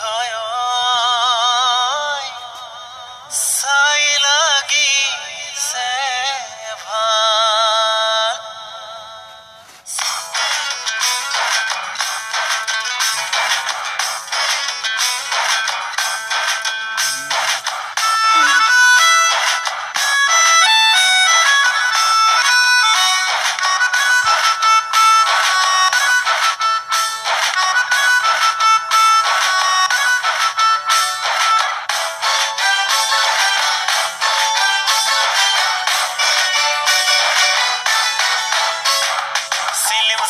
বন্ধয় চাই লাগিছে ভাল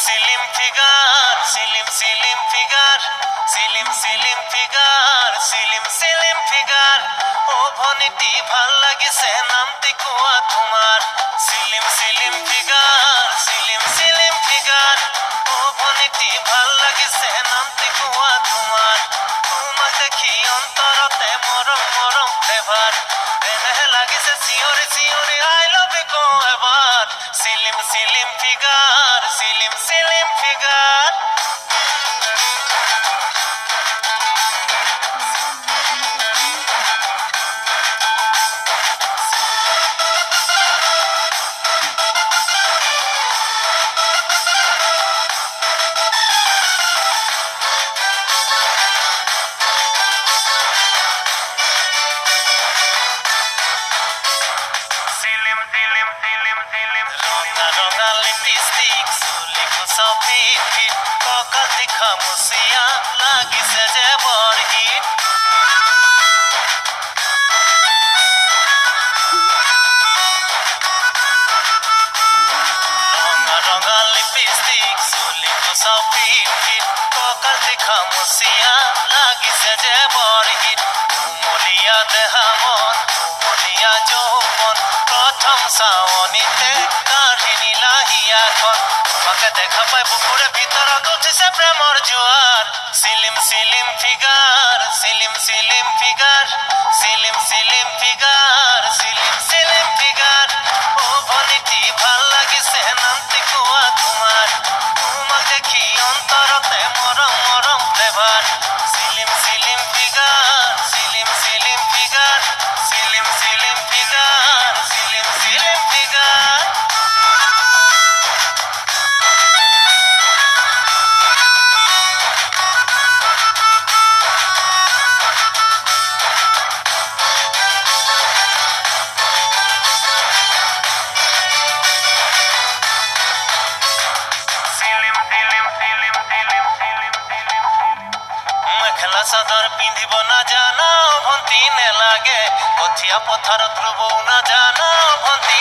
slim figure slim figure slim figure slim figure ও ভনিটি ভাল লাগিছে নামটি কোৱা তোমাৰ সিলিম ফিগার সিলিম ফিগার ও ভনিটি ভাল লাগিছে নামটি কোৱা তোমাৰ তোমাক দেখি অন্তৰতে মৰম ফ্লেভাৰ এনেহে লাগিছে চিঞৰি আই লাভ ইউ কওঁ এবাৰ সিলিম ফিগার সিলিম ফিগার রঙা লিপস্টিক চুলি কুচাও পিট কঁকাল তীখা মুচিয়া লাগিছে যে বৰ হিট রঙা লিপস্টিক চুলি কুচাও পিট কঁকাল তীখা মুচিয়া লাগিছে যে বৰ হিট উমলীয়া দেহা মন উমলীয়া যৌৱন প্ৰথম চাৱনিতে কাঢ়ি লাহিয়াখন তোমাকে দেখা পাই বুকুৰে ভিতৰত উঠিছে প্ৰেমৰ জোৱাৰ slim figure slim figure slim figure slim figure ও ভনিটি ভাল লাগিছে নামটি কোৱা তোমাৰ তোমাক দেখি অন্তৰতে মৰম flavour slim figure slim figure slim figure slim figure মেখেলা চাদৰ পিন্ধিব নাজানা ভণ্টি নেলাগে কঠীয়া পথাৰত ৰুবও নাজানা ভণ্টি